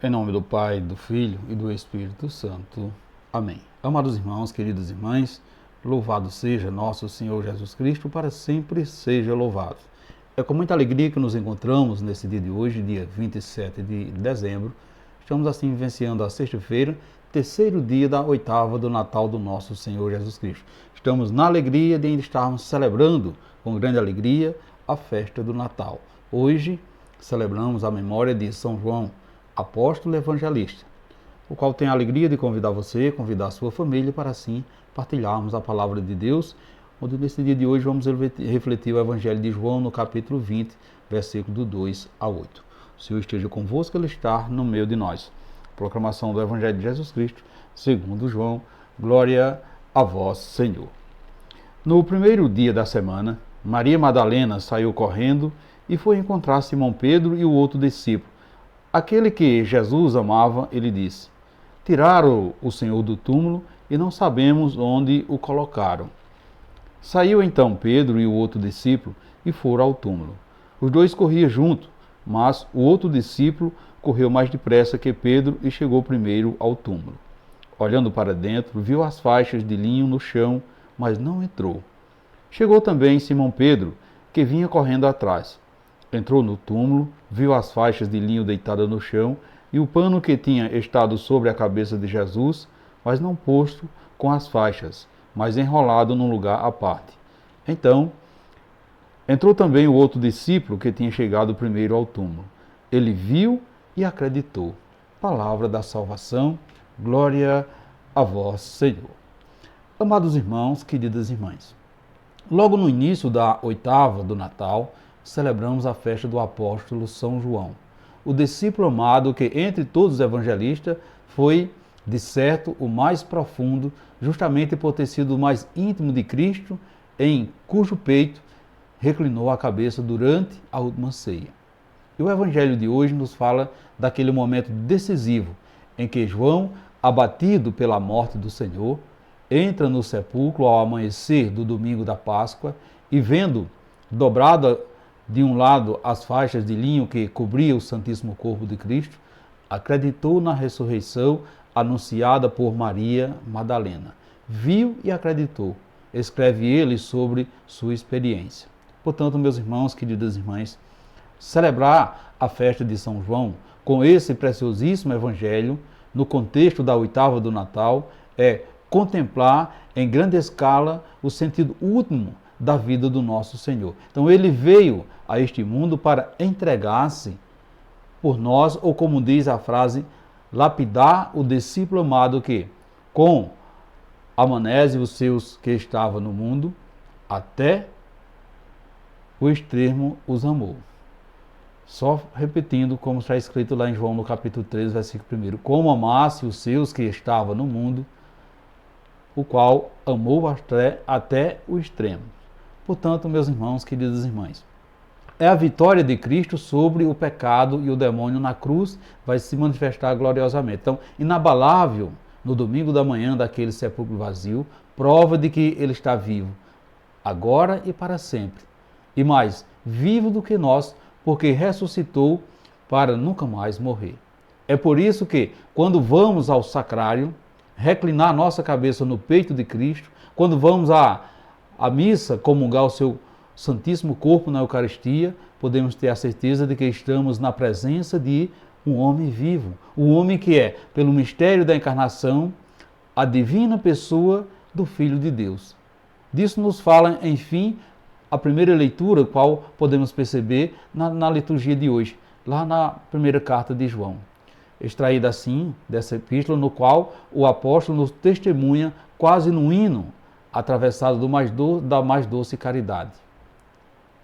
Em nome do Pai, do Filho e do Espírito Santo. Amém. Amados irmãos, queridas irmãs, louvado seja nosso Senhor Jesus Cristo, para sempre seja louvado. É com muita alegria que nos encontramos nesse dia de hoje, dia 27 de dezembro. Estamos assim vivenciando a sexta-feira, terceiro dia da oitava do Natal do nosso Senhor Jesus Cristo. Estamos na alegria de ainda estarmos celebrando com grande alegria a festa do Natal. Hoje celebramos a memória de São João, apóstolo e evangelista, o qual tem a alegria de convidar você, convidar a sua família para assim partilharmos a palavra de Deus, onde nesse dia de hoje vamos refletir o Evangelho de João no capítulo 20, versículo do 2 a 8. O Senhor esteja convosco, Ele está no meio de nós. Proclamação do Evangelho de Jesus Cristo, segundo João. Glória a vós, Senhor. No primeiro dia da semana, Maria Madalena saiu correndo e foi encontrar Simão Pedro e o outro discípulo. Aquele que Jesus amava, ele disse: tiraram o Senhor do túmulo e não sabemos onde o colocaram. Saiu então Pedro e o outro discípulo e foram ao túmulo. Os dois corriam junto, mas o outro discípulo correu mais depressa que Pedro e chegou primeiro ao túmulo. Olhando para dentro, viu as faixas de linho no chão, mas não entrou. Chegou também Simão Pedro, que vinha correndo atrás. Entrou no túmulo, viu as faixas de linho deitadas no chão e o pano que tinha estado sobre a cabeça de Jesus, mas não posto com as faixas, mas enrolado num lugar à parte. Então, entrou também o outro discípulo que tinha chegado primeiro ao túmulo. Ele viu e acreditou. Palavra da salvação, glória a vós, Senhor. Amados irmãos, queridas irmãs, logo no início da oitava do Natal, celebramos a festa do apóstolo São João, o discípulo amado que, entre todos os evangelistas, foi, de certo, o mais profundo, justamente por ter sido o mais íntimo de Cristo, em cujo peito reclinou a cabeça durante a última ceia. E o evangelho de hoje nos fala daquele momento decisivo em que João, abatido pela morte do Senhor, entra no sepulcro ao amanhecer do domingo da Páscoa e, vendo dobrada de um lado as faixas de linho que cobria o Santíssimo Corpo de Cristo, acreditou na ressurreição anunciada por Maria Madalena. Viu e acreditou. Escreve ele sobre sua experiência. Portanto, meus irmãos, queridas irmãs, celebrar a festa de São João com esse preciosíssimo evangelho, no contexto da oitava do Natal, é contemplar em grande escala o sentido último da vida do nosso Senhor. Então ele veio a este mundo para entregar-se por nós, ou como diz a frase, lapidar o discípulo amado que, com amanese os seus que estavam no mundo, até o extremo os amou. Só repetindo como está escrito lá em João no capítulo 3, versículo 1. Como amasse os seus que estavam no mundo, o qual amou até o extremo. Portanto, meus irmãos, queridas irmãs, é a vitória de Cristo sobre o pecado e o demônio na cruz, vai se manifestar gloriosamente. Então, inabalável, no domingo da manhã daquele sepulcro vazio, prova de que ele está vivo, agora e para sempre. E mais, vivo do que nós, porque ressuscitou para nunca mais morrer. É por isso que, quando vamos ao sacrário, reclinar nossa cabeça no peito de Cristo, quando vamos à missa, comungar o seu Santíssimo Corpo na Eucaristia, podemos ter a certeza de que estamos na presença de um homem vivo, um homem que é, pelo mistério da encarnação, a divina pessoa do Filho de Deus. Disso nos fala, enfim, a primeira leitura, qual podemos perceber na liturgia de hoje, lá na primeira carta de João. Extraída assim dessa epístola, no qual o apóstolo nos testemunha quase num hino, atravessado da mais doce caridade.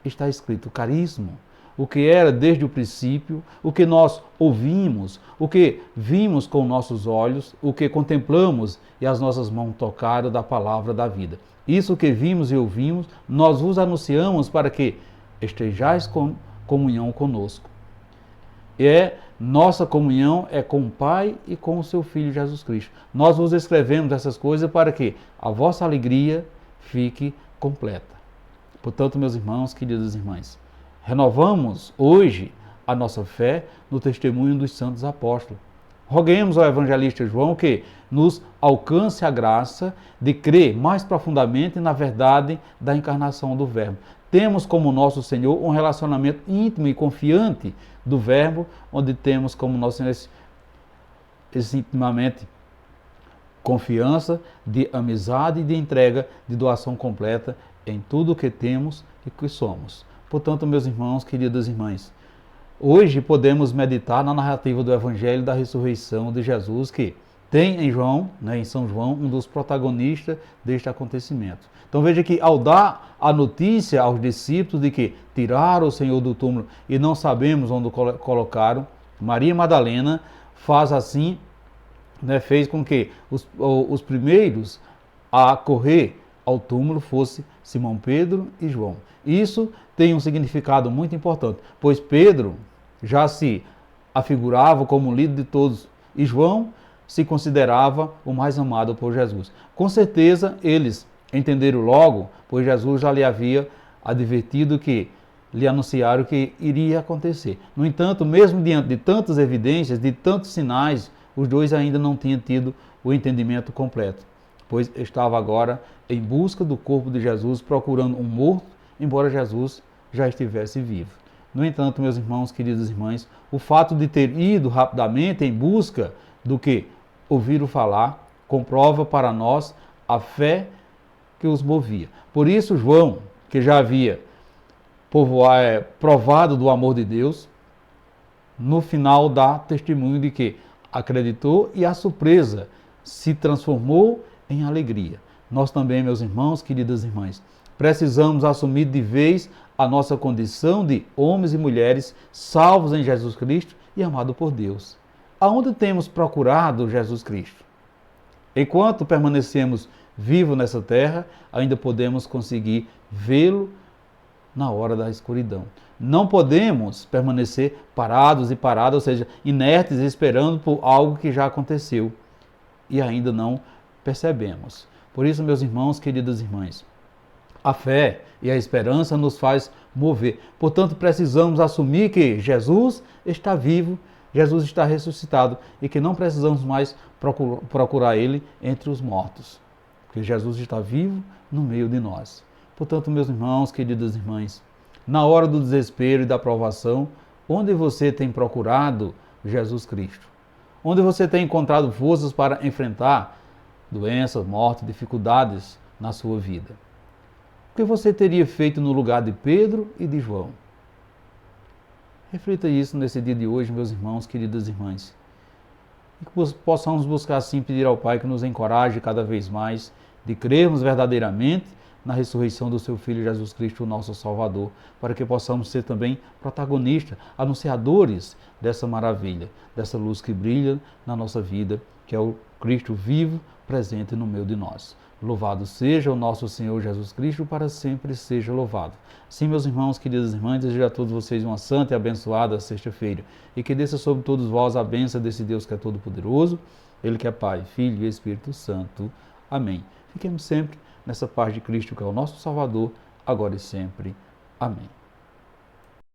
Está escrito: caríssimo, o que era desde o princípio, o que nós ouvimos, o que vimos com nossos olhos, o que contemplamos e as nossas mãos tocaram da palavra da vida. Isso que vimos e ouvimos, nós vos anunciamos para que estejais com comunhão conosco. Nossa comunhão é com o Pai e com o seu Filho Jesus Cristo. Nós vos escrevemos essas coisas para que a vossa alegria fique completa. Portanto, meus irmãos, queridas irmãs, renovamos hoje a nossa fé no testemunho dos santos apóstolos. Roguemos ao evangelista João que nos alcance a graça de crer mais profundamente na verdade da encarnação do Verbo. Temos como nosso Senhor um relacionamento íntimo e confiante do Verbo, onde temos como nosso Senhor esse intimamente confiança, de amizade e de entrega, de doação completa em tudo o que temos e que somos. Portanto, meus irmãos, queridas irmãs, hoje podemos meditar na narrativa do Evangelho da ressurreição de Jesus, que tem em João, em São João, um dos protagonistas deste acontecimento. Então veja que ao dar a notícia aos discípulos de que tiraram o Senhor do túmulo e não sabemos onde colocaram, Maria Madalena faz assim, fez com que os primeiros a correr ao túmulo fosse Simão Pedro e João. Isso tem um significado muito importante, pois Pedro já se afigurava como líder de todos e João se considerava o mais amado por Jesus. Com certeza eles entenderam logo, pois Jesus já lhe havia advertido que lhe anunciaram que iria acontecer. No entanto, mesmo diante de tantas evidências, de tantos sinais, os dois ainda não tinham tido o entendimento completo, pois estava agora em busca do corpo de Jesus, procurando um morto, embora Jesus já estivesse vivo. No entanto, meus irmãos, queridas irmãs, o fato de ter ido rapidamente em busca do que ouviram falar, comprova para nós a fé que os movia. Por isso, João, que já havia provado do amor de Deus, no final dá testemunho de que acreditou e a surpresa se transformou em alegria. Nós também, meus irmãos, queridas irmãs, precisamos assumir de vez a nossa condição de homens e mulheres salvos em Jesus Cristo e amados por Deus. Aonde temos procurado Jesus Cristo? Enquanto permanecemos vivos nessa terra, ainda podemos conseguir vê-lo na hora da escuridão. Não podemos permanecer parados e paradas, ou seja, inertes, esperando por algo que já aconteceu e ainda não percebemos. Por isso, meus irmãos, queridas irmãs, a fé e a esperança nos faz mover. Portanto, precisamos assumir que Jesus está vivo, Jesus está ressuscitado e que não precisamos mais procurar Ele entre os mortos, porque Jesus está vivo no meio de nós. Portanto, meus irmãos, queridas irmãs, na hora do desespero e da provação, onde você tem procurado Jesus Cristo? Onde você tem encontrado forças para enfrentar doenças, morte, dificuldades na sua vida? O que você teria feito no lugar de Pedro e de João? Reflita isso nesse dia de hoje, meus irmãos, queridas irmãs. E que possamos buscar assim pedir ao Pai que nos encoraje cada vez mais de crermos verdadeiramente na ressurreição do seu Filho Jesus Cristo, o nosso Salvador, para que possamos ser também protagonistas, anunciadores dessa maravilha, dessa luz que brilha na nossa vida, que é o Cristo vivo, presente no meio de nós. Louvado seja o nosso Senhor Jesus Cristo, para sempre seja louvado. Sim, meus irmãos, queridas irmãs, desejo a todos vocês uma santa e abençoada sexta-feira, e que desça sobre todos vós a bênção desse Deus que é todo-poderoso, Ele que é Pai, Filho e Espírito Santo. Amém. Fiquemos sempre nessa paz de Cristo, que é o nosso Salvador, agora e sempre. Amém.